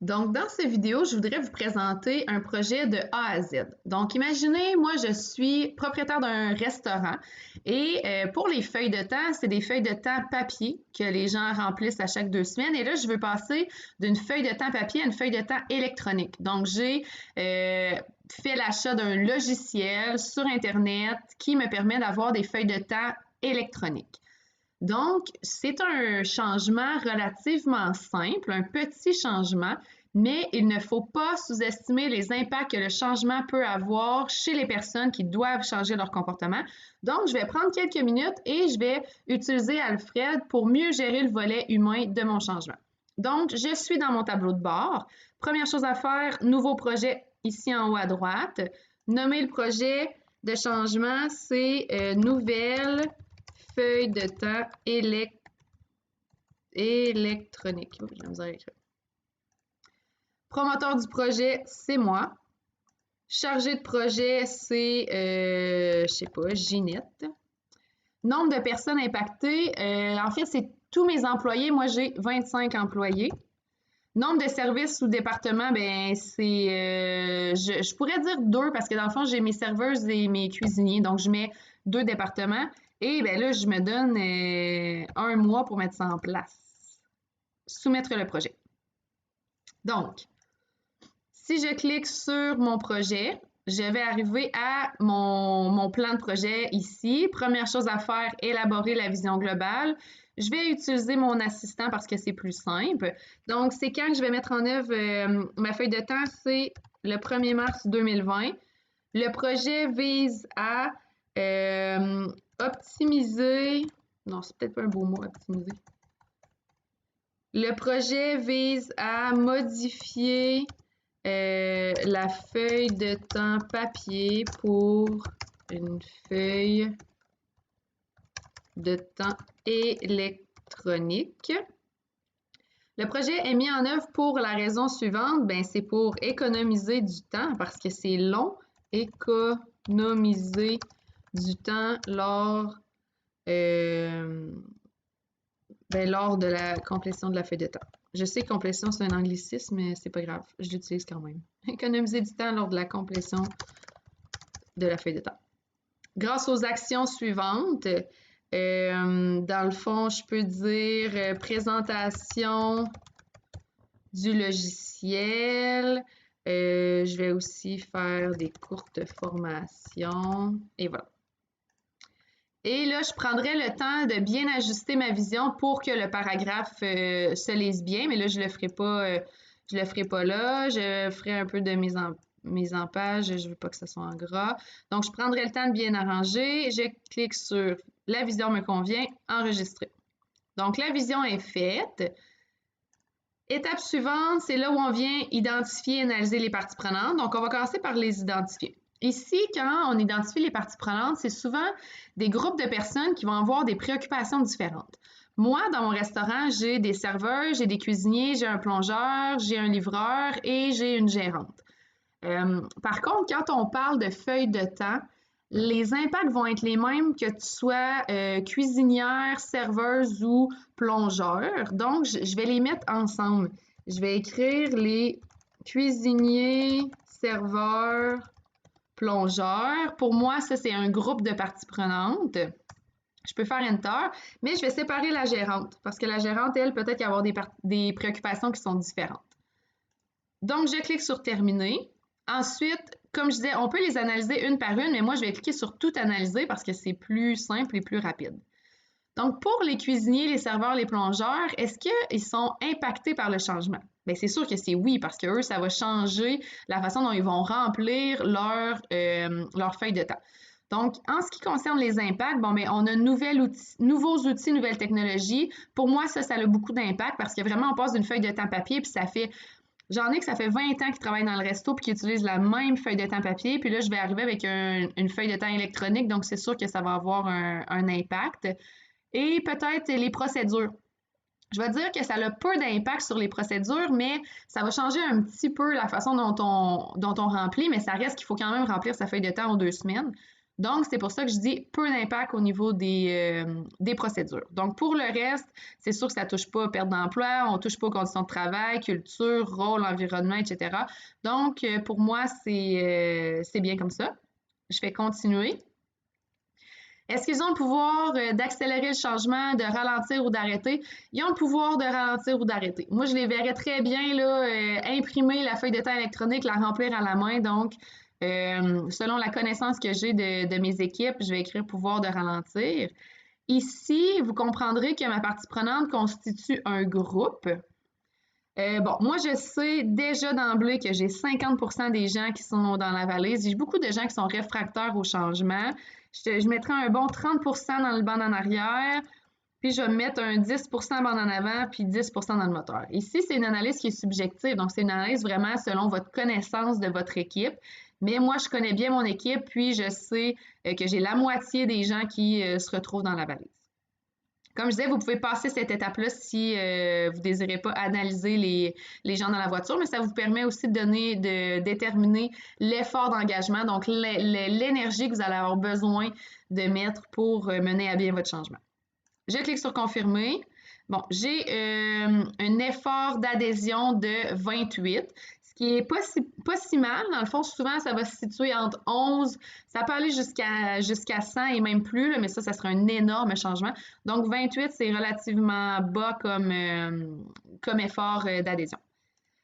Donc, dans cette vidéo, je voudrais vous présenter un projet de A à Z. Donc, imaginez, moi, je suis propriétaire d'un restaurant et pour les feuilles de temps, c'est des feuilles de temps papier que les gens remplissent à chaque 2 semaines. Et là, je veux passer d'une feuille de temps papier à une feuille de temps électronique. Donc, j'ai fait l'achat d'un logiciel sur Internet qui me permet d'avoir des feuilles de temps électroniques. Donc, c'est un changement relativement simple, un petit changement, mais il ne faut pas sous-estimer les impacts que le changement peut avoir chez les personnes qui doivent changer leur comportement. Donc, je vais prendre quelques minutes et je vais utiliser Alfred pour mieux gérer le volet humain de mon changement. Donc, je suis dans mon tableau de bord. Première chose à faire, nouveau projet ici en haut à droite. Nommer le projet de changement, c'est nouvelle feuille de temps électronique. Oh, j'ai la misère à écrire. Promoteur du projet, c'est moi. Chargé de projet, c'est, je sais pas, Ginette. Nombre de personnes impactées, en fait, c'est tous mes employés. Moi, j'ai 25 employés. Nombre de services ou départements, ben c'est, je pourrais dire 2 parce que dans le fond, j'ai mes serveuses et mes cuisiniers. Donc, je mets 2 départements. Et ben là, je me donne 1 mois pour mettre ça en place. Soumettre le projet. Donc, si je clique sur mon projet, je vais arriver à mon plan de projet ici. Première chose à faire, élaborer la vision globale. Je vais utiliser mon assistant parce que c'est plus simple. Donc, c'est quand je vais mettre en œuvre ma feuille de temps, c'est le 1er mars 2020. Le projet vise à optimiser. Non, c'est peut-être pas un beau mot, optimiser. Le projet vise à modifier la feuille de temps papier pour une feuille de temps électronique. Le projet est mis en œuvre pour la raison suivante, ben c'est pour économiser du temps parce que c'est long, économiser du temps lors de la complétion de la feuille de temps. Je sais que complétion, c'est un anglicisme, mais c'est pas grave. Je l'utilise quand même. Économiser du temps lors de la complétion de la feuille de temps. Grâce aux actions suivantes, dans le fond, je peux dire présentation du logiciel. Je vais aussi faire des courtes formations. Et voilà. Et là, je prendrai le temps de bien ajuster ma vision pour que le paragraphe se lise bien, mais là, je le ferai pas là. Je ferai un peu de mise en page. Je veux pas que ça soit en gras. Donc, je prendrai le temps de bien arranger. Je clique sur la vision me convient, enregistrer. Donc, la vision est faite. Étape suivante, c'est là où on vient identifier et analyser les parties prenantes. Donc, on va commencer par les identifier. Ici, quand on identifie les parties prenantes, c'est souvent des groupes de personnes qui vont avoir des préoccupations différentes. Moi, dans mon restaurant, j'ai des serveurs, j'ai des cuisiniers, j'ai un plongeur, j'ai un livreur et j'ai une gérante. Par contre, quand on parle de feuilles de temps, les impacts vont être les mêmes que tu sois cuisinière, serveuse ou plongeur. Donc, je vais les mettre ensemble. Je vais écrire les cuisiniers, serveurs, plongeurs. Pour moi, ça, c'est un groupe de parties prenantes. Je peux faire Enter, mais je vais séparer la gérante parce que la gérante, elle, peut-être avoir des préoccupations qui sont différentes. Donc, je clique sur Terminer. Ensuite, comme je disais, on peut les analyser une par une, mais moi, je vais cliquer sur Tout analyser parce que c'est plus simple et plus rapide. Donc, pour les cuisiniers, les serveurs, les plongeurs, est-ce qu'ils sont impactés par le changement? Bien, c'est sûr que c'est oui, parce que eux, ça va changer la façon dont ils vont remplir leur feuille de temps. Donc, en ce qui concerne les impacts, bon, bien, on a nouveaux outils, nouvelles technologies. Pour moi, ça a beaucoup d'impact parce que vraiment, on passe d'une feuille de temps papier, puis j'en ai que ça fait 20 ans qu'ils travaillent dans le resto puis qu'ils utilisent la même feuille de temps papier. Puis là, je vais arriver avec une feuille de temps électronique, donc c'est sûr que ça va avoir un impact. Et peut-être les procédures. Je vais dire que ça a peu d'impact sur les procédures, mais ça va changer un petit peu la façon dont on remplit, mais ça reste qu'il faut quand même remplir sa feuille de temps en 2 semaines. Donc, c'est pour ça que je dis peu d'impact au niveau des procédures. Donc, pour le reste, c'est sûr que ça ne touche pas perte d'emploi, on ne touche pas aux conditions de travail, culture, rôle, environnement, etc. Donc, pour moi, c'est bien comme ça. Je vais continuer. Est-ce qu'ils ont le pouvoir d'accélérer le changement, de ralentir ou d'arrêter? Ils ont le pouvoir de ralentir ou d'arrêter. Moi, je les verrais très bien là, imprimer la feuille de temps électronique, la remplir à la main. Donc, selon la connaissance que j'ai de mes équipes, je vais écrire pouvoir de ralentir. Ici, vous comprendrez que ma partie prenante constitue un groupe. Bon, moi, je sais déjà d'emblée que j'ai 50% des gens qui sont dans la valise. J'ai beaucoup de gens qui sont réfractaires au changement. Je mettrai un bon 30% dans le banc en arrière, puis je vais mettre un 10% banc en avant, puis 10% dans le moteur. Ici, c'est une analyse qui est subjective, donc c'est une analyse vraiment selon votre connaissance de votre équipe. Mais moi, je connais bien mon équipe, puis je sais que j'ai la moitié des gens qui se retrouvent dans la valise. Comme je disais, vous pouvez passer cette étape-là si vous ne désirez pas analyser les gens dans la voiture, mais ça vous permet aussi de déterminer l'effort d'engagement, donc l'énergie que vous allez avoir besoin de mettre pour mener à bien votre changement. Je clique sur « Confirmer ». Bon, j'ai un effort d'adhésion de 28, ce qui n'est pas si mal. Dans le fond, souvent, ça va se situer entre 11, ça peut aller jusqu'à 100 et même plus, là, mais ça serait un énorme changement. Donc, 28, c'est relativement bas comme effort d'adhésion.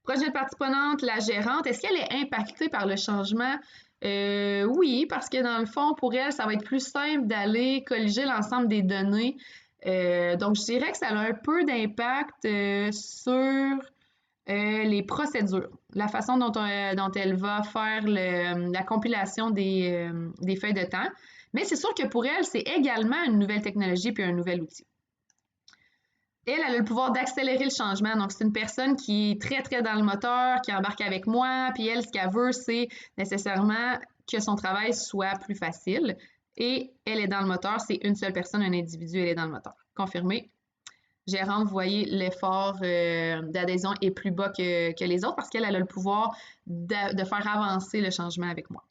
Prochaine partie prenante, la gérante. Est-ce qu'elle est impactée par le changement? Oui, parce que dans le fond, pour elle, ça va être plus simple d'aller colliger l'ensemble des données. Donc, je dirais que ça a un peu d'impact sur les procédures, la façon dont elle va faire la compilation des feuilles de temps. Mais c'est sûr que pour elle, c'est également une nouvelle technologie puis un nouvel outil. Elle a le pouvoir d'accélérer le changement. Donc, c'est une personne qui est très, très dans le moteur, qui embarque avec moi. Puis elle, ce qu'elle veut, c'est nécessairement que son travail soit plus facile. Et elle est dans le moteur. C'est une seule personne, un individu, elle est dans le moteur. Confirmé. Gérante, vous voyez, l'effort d'adhésion est plus bas que les autres parce qu'elle a le pouvoir de faire avancer le changement avec moi.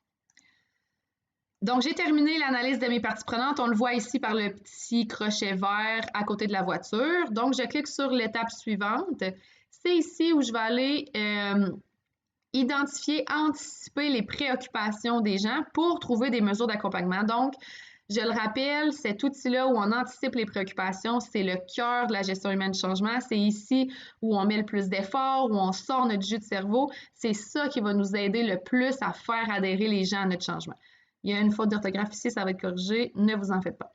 Donc, j'ai terminé l'analyse de mes parties prenantes. On le voit ici par le petit crochet vert à côté de la voiture. Donc, je clique sur l'étape suivante. C'est ici où je vais aller identifier, anticiper les préoccupations des gens pour trouver des mesures d'accompagnement. Donc, je le rappelle, cet outil-là où on anticipe les préoccupations, c'est le cœur de la gestion humaine du changement. C'est ici où on met le plus d'efforts, où on sort notre jus de cerveau. C'est ça qui va nous aider le plus à faire adhérer les gens à notre changement. Il y a une faute d'orthographe ici, ça va être corrigé, ne vous en faites pas.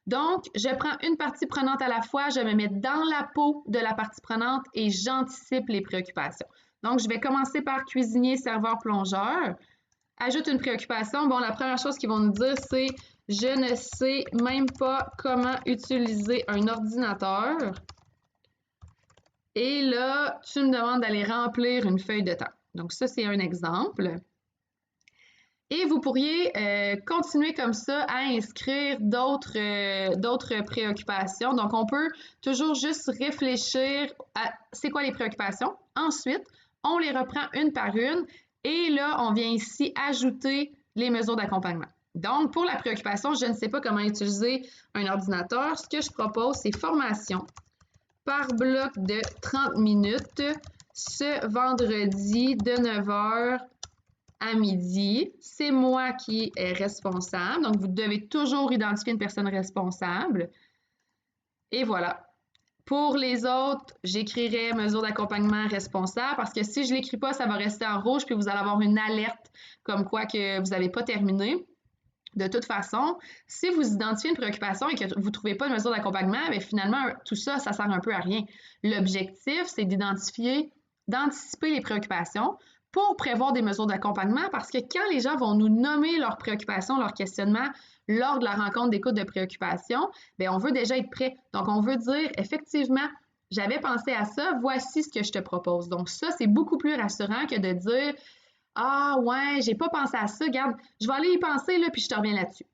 Donc, je prends une partie prenante à la fois, je me mets dans la peau de la partie prenante et j'anticipe les préoccupations. Donc, je vais commencer par cuisinier, serveur, plongeur. Ajoute une préoccupation. Bon, la première chose qu'ils vont nous dire, c'est « Je ne sais même pas comment utiliser un ordinateur. » Et là, tu me demandes d'aller remplir une feuille de temps. Donc, ça, c'est un exemple. Et vous pourriez continuer comme ça à inscrire d'autres préoccupations. Donc, on peut toujours juste réfléchir à c'est quoi les préoccupations. Ensuite, on les reprend une par une et là, on vient ici ajouter les mesures d'accompagnement. Donc, pour la préoccupation, je ne sais pas comment utiliser un ordinateur. Ce que je propose, c'est formation par bloc de 30 minutes ce vendredi de 9h à midi. C'est moi qui est responsable. Donc, vous devez toujours identifier une personne responsable. Et voilà. Pour les autres, j'écrirai mesure d'accompagnement responsable parce que si je ne l'écris pas, ça va rester en rouge puis vous allez avoir une alerte comme quoi que vous n'avez pas terminé. De toute façon, si vous identifiez une préoccupation et que vous ne trouvez pas de mesure d'accompagnement, bien finalement, tout ça, ça sert un peu à rien. L'objectif, c'est d'anticiper les préoccupations pour prévoir des mesures d'accompagnement parce que quand les gens vont nous nommer leurs préoccupations, leurs questionnements lors de la rencontre d'écoute de préoccupation, bien, on veut déjà être prêt. Donc, on veut dire, effectivement, j'avais pensé à ça, voici ce que je te propose. Donc, ça, c'est beaucoup plus rassurant que de dire « Ah ouais, j'ai pas pensé à ça, regarde, je vais aller y penser, là, puis je te reviens là-dessus. »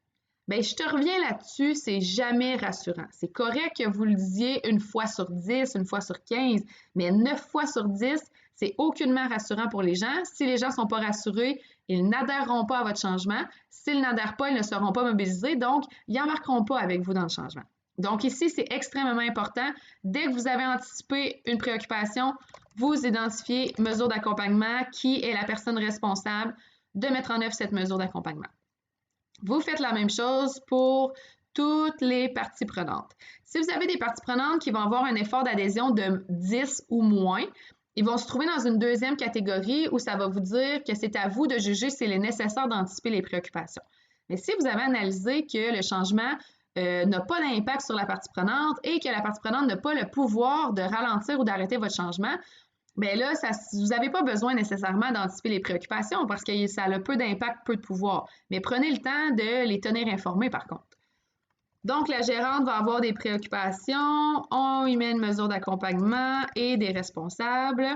Bien, je te reviens là-dessus, c'est jamais rassurant. C'est correct que vous le disiez une fois sur 10, une fois sur 15, mais 9 fois sur 10, c'est aucunement rassurant pour les gens. Si les gens ne sont pas rassurés, ils n'adhéreront pas à votre changement. S'ils n'adhèrent pas, ils ne seront pas mobilisés, donc ils n'embarqueront pas avec vous dans le changement. Donc ici, c'est extrêmement important. Dès que vous avez anticipé une préoccupation, vous identifiez mesure d'accompagnement, qui est la personne responsable de mettre en œuvre cette mesure d'accompagnement. Vous faites la même chose pour toutes les parties prenantes. Si vous avez des parties prenantes qui vont avoir un effort d'adhésion de 10 ou moins, ils vont se trouver dans une deuxième catégorie où ça va vous dire que c'est à vous de juger s'il est nécessaire d'anticiper les préoccupations. Mais si vous avez analysé que le changement n'a pas d'impact sur la partie prenante et que la partie prenante n'a pas le pouvoir de ralentir ou d'arrêter votre changement, bien là, vous n'avez pas besoin nécessairement d'anticiper les préoccupations parce que ça a peu d'impact, peu de pouvoir. Mais prenez le temps de les tenir informés par contre. Donc, la gérante va avoir des préoccupations, on y met une mesure d'accompagnement et des responsables.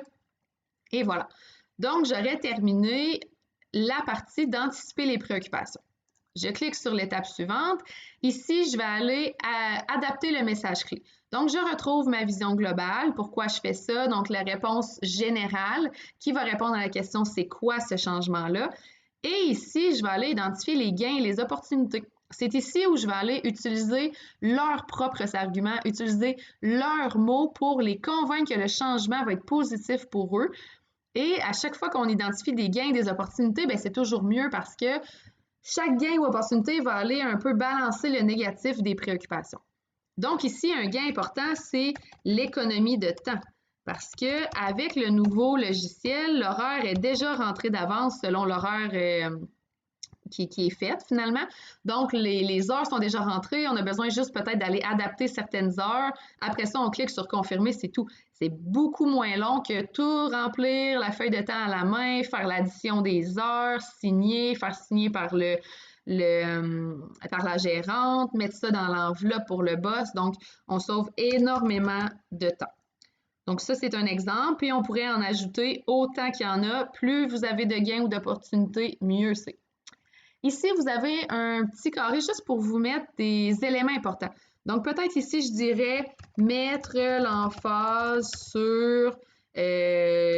Et voilà. Donc, j'aurais terminé la partie d'anticiper les préoccupations. Je clique sur l'étape suivante. Ici, je vais aller adapter le message clé. Donc, je retrouve ma vision globale. Pourquoi je fais ça? Donc, la réponse générale qui va répondre à la question « c'est quoi ce changement-là? » Et ici, je vais aller identifier les gains et les opportunités. C'est ici où je vais aller utiliser leurs propres arguments, utiliser leurs mots pour les convaincre que le changement va être positif pour eux. Et à chaque fois qu'on identifie des gains et des opportunités, bien, c'est toujours mieux parce que chaque gain ou opportunité va aller un peu balancer le négatif des préoccupations. Donc ici, un gain important, c'est l'économie de temps. Parce qu'avec le nouveau logiciel, l'horaire est déjà rentré d'avance selon l'horaire qui est faite finalement. Donc, les heures sont déjà rentrées. On a besoin juste peut-être d'aller adapter certaines heures. Après ça, on clique sur « Confirmer », c'est tout. C'est beaucoup moins long que tout remplir la feuille de temps à la main, faire l'addition des heures, signer, faire signer par par la gérante, mettre ça dans l'enveloppe pour le boss. Donc, on sauve énormément de temps. Donc, ça, c'est un exemple. Puis, on pourrait en ajouter autant qu'il y en a. Plus vous avez de gains ou d'opportunités, mieux c'est. Ici, vous avez un petit carré juste pour vous mettre des éléments importants. Donc, peut-être ici, je dirais mettre l'emphase sur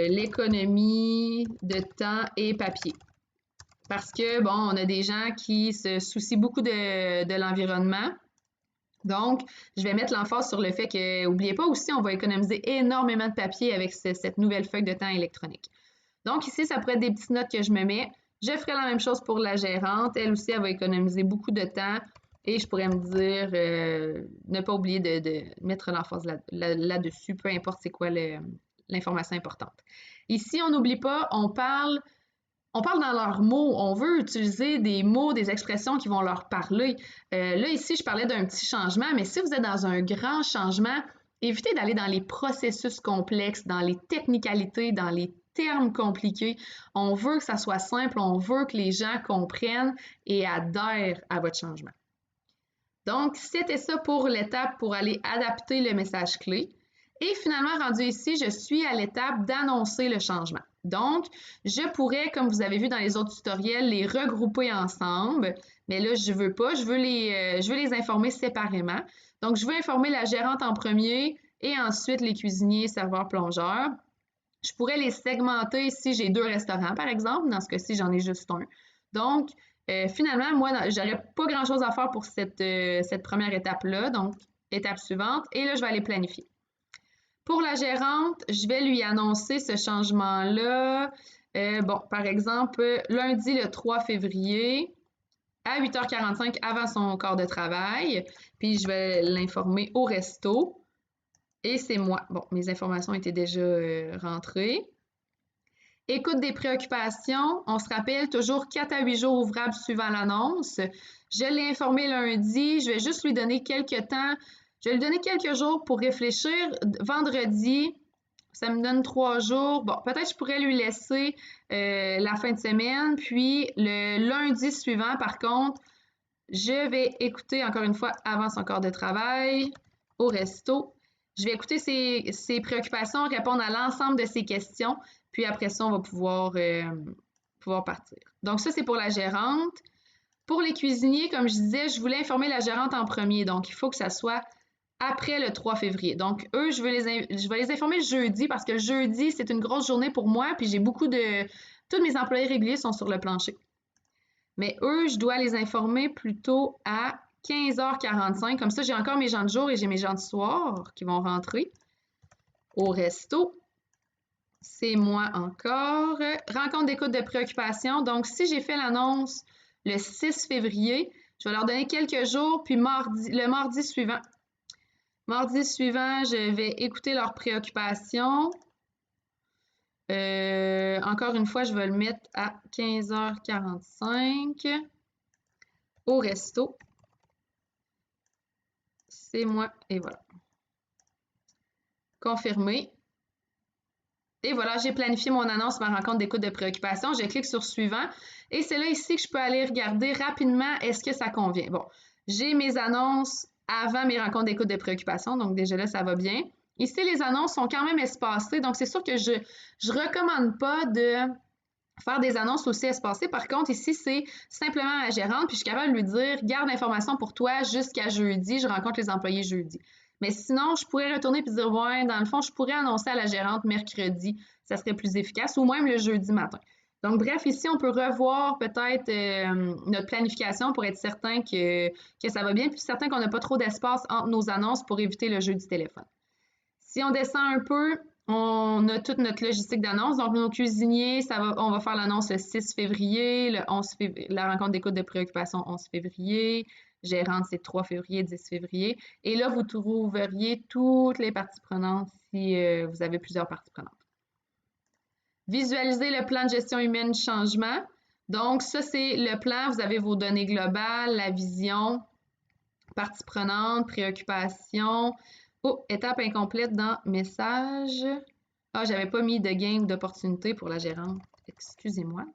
l'économie de temps et papier. Parce que, bon, on a des gens qui se soucient beaucoup de l'environnement. Donc, je vais mettre l'emphase sur le fait que, n'oubliez pas aussi, on va économiser énormément de papier avec cette nouvelle feuille de temps électronique. Donc, ici, ça pourrait être des petites notes que je me mets. Je ferai la même chose pour la gérante. Elle aussi, elle va économiser beaucoup de temps. Et je pourrais me dire, ne pas oublier de mettre l'emphase là-dessus, peu importe c'est quoi l'information importante. Ici, on n'oublie pas, on parle dans leurs mots. On veut utiliser des mots, des expressions qui vont leur parler. Là, ici, je parlais d'un petit changement, mais si vous êtes dans un grand changement, évitez d'aller dans les processus complexes, dans les technicalités, dans les termes compliqués. On veut que ça soit simple, on veut que les gens comprennent et adhèrent à votre changement. Donc, c'était ça pour l'étape pour aller adapter le message clé. Et finalement, rendu ici, je suis à l'étape d'annoncer le changement. Donc, je pourrais, comme vous avez vu dans les autres tutoriels, les regrouper ensemble. Mais là, je ne veux pas, je veux les informer séparément. Donc, je veux informer la gérante en premier et ensuite les cuisiniers, serveurs, plongeurs. Je pourrais les segmenter si j'ai 2 restaurants, par exemple. Dans ce cas-ci, j'en ai juste un. Donc, finalement, moi, j'aurais pas grand-chose à faire pour cette première étape-là. Donc, étape suivante. Et là, je vais aller planifier. Pour la gérante, je vais lui annoncer ce changement-là. Bon, par exemple, lundi le 3 février à 8h45 avant son quart de travail. Puis, je vais l'informer au resto. Et c'est moi. Bon, mes informations étaient déjà rentrées. Écoute des préoccupations. On se rappelle toujours 4 à 8 jours ouvrables suivant l'annonce. Je l'ai informé lundi. Je vais juste lui donner quelques temps. Je vais lui donner quelques jours pour réfléchir. Vendredi, ça me donne 3 jours. Bon, peut-être je pourrais lui laisser la fin de semaine. Puis le lundi suivant, par contre, je vais écouter encore une fois avant son quart de travail au resto. Je vais écouter ses préoccupations, répondre à l'ensemble de ses questions, puis après ça, on va pouvoir partir. Donc ça, c'est pour la gérante. Pour les cuisiniers, comme je disais, je voulais informer la gérante en premier, donc il faut que ça soit après le 3 février. Donc, eux, je vais les informer jeudi parce que jeudi, c'est une grosse journée pour moi, puis j'ai beaucoup de... Tous mes employés réguliers sont sur le plancher. Mais eux, je dois les informer plutôt à 15h45. Comme ça, j'ai encore mes gens de jour et j'ai mes gens de soir qui vont rentrer au resto. C'est moi encore. Rencontre d'écoute de préoccupation. Donc, si j'ai fait l'annonce le 6 février, je vais leur donner quelques jours, puis le mardi suivant. Mardi suivant, je vais écouter leurs préoccupations. Encore une fois, je vais le mettre à 15h45 au resto. C'est moi, et voilà. Confirmer. Et voilà, j'ai planifié mon annonce, ma rencontre d'écoute de préoccupation. Je clique sur suivant et c'est là ici que je peux aller regarder rapidement est-ce que ça convient. Bon, j'ai mes annonces avant mes rencontres d'écoute de préoccupation, donc déjà là, ça va bien. Ici, les annonces sont quand même espacées, donc c'est sûr que je recommande pas de faire des annonces aussi espacées. Par contre, ici, c'est simplement ma gérante, puis je suis capable de lui dire « Garde l'information pour toi jusqu'à jeudi, je rencontre les employés jeudi. » Mais sinon, je pourrais retourner et dire « Ouais, dans le fond, je pourrais annoncer à la gérante mercredi, ça serait plus efficace, ou même le jeudi matin. » Donc, bref, ici, on peut revoir peut-être notre planification pour être certain que ça va bien, puis certain qu'on n'a pas trop d'espace entre nos annonces pour éviter le jeu du téléphone. Si on descend un peu, on a toute notre logistique d'annonce. Donc, nos cuisiniers, on va faire l'annonce le 6 février, le 11 février, la rencontre d'écoute de préoccupation 11 février, gérante, c'est 3 février, 10 février. Et là, vous trouveriez toutes les parties prenantes si vous avez plusieurs parties prenantes. Visualiser le plan de gestion humaine du changement. Donc, ça, c'est le plan. Vous avez vos données globales, la vision, parties prenantes, préoccupations. Oh, étape incomplète dans message. Ah, j'avais pas mis de gain d'opportunité pour la gérante. Excusez-moi.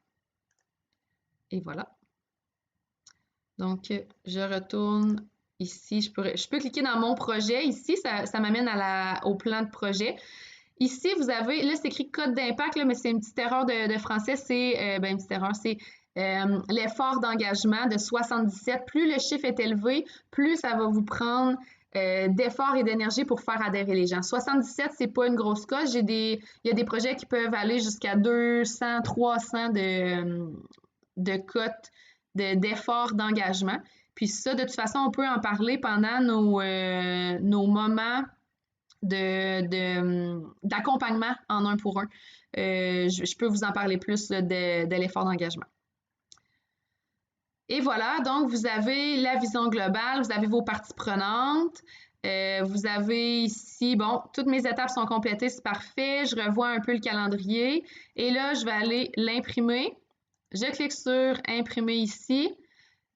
Et voilà. Donc, je retourne ici. Je peux cliquer dans mon projet. Ici, ça m'amène au plan de projet. Ici, vous avez, là, c'est écrit code d'impact, mais c'est une petite erreur de français. C'est, une petite erreur, c'est l'effort d'engagement de 77. Plus le chiffre est élevé, plus ça va vous prendre d'efforts et d'énergie pour faire adhérer les gens. 77, c'est pas une grosse cote. Il y a des projets qui peuvent aller jusqu'à 200, 300 de cotes d'efforts d'engagement. Puis ça, de toute façon, on peut en parler pendant nos moments d'accompagnement en 1 pour 1. Je peux vous en parler plus là, de l'effort d'engagement. Et voilà, donc vous avez la vision globale, vous avez vos parties prenantes, vous avez ici, bon, toutes mes étapes sont complétées, c'est parfait, je revois un peu le calendrier et là, je vais aller l'imprimer. Je clique sur imprimer ici.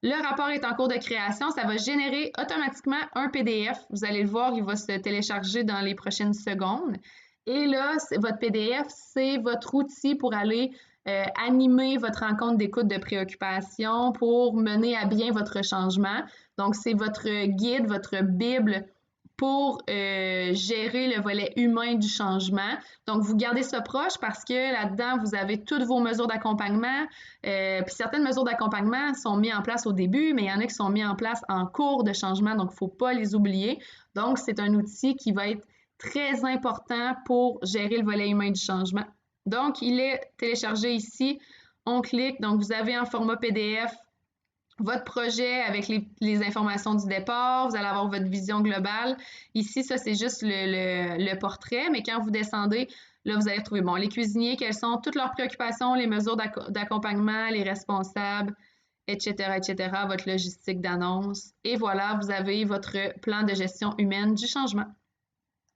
Le rapport est en cours de création, ça va générer automatiquement un PDF. Vous allez le voir, il va se télécharger dans les prochaines secondes. Et là, votre PDF, c'est votre outil pour aller animer votre rencontre d'écoute de préoccupation pour mener à bien votre changement. Donc, c'est votre guide, votre Bible pour gérer le volet humain du changement. Donc, vous gardez ça proche parce que là-dedans, vous avez toutes vos mesures d'accompagnement. Puis certaines mesures d'accompagnement sont mises en place au début, mais il y en a qui sont mises en place en cours de changement, donc il ne faut pas les oublier. Donc, c'est un outil qui va être très important pour gérer le volet humain du changement. Donc, il est téléchargé ici. On clique. Donc, vous avez en format PDF votre projet avec les informations du départ. Vous allez avoir votre vision globale. Ici, ça, c'est juste le portrait. Mais quand vous descendez, là, vous allez retrouver, bon, les cuisiniers, quelles sont toutes leurs préoccupations, les mesures d'accompagnement, les responsables, etc., etc., votre logistique d'annonce. Et voilà, vous avez votre plan de gestion humaine du changement.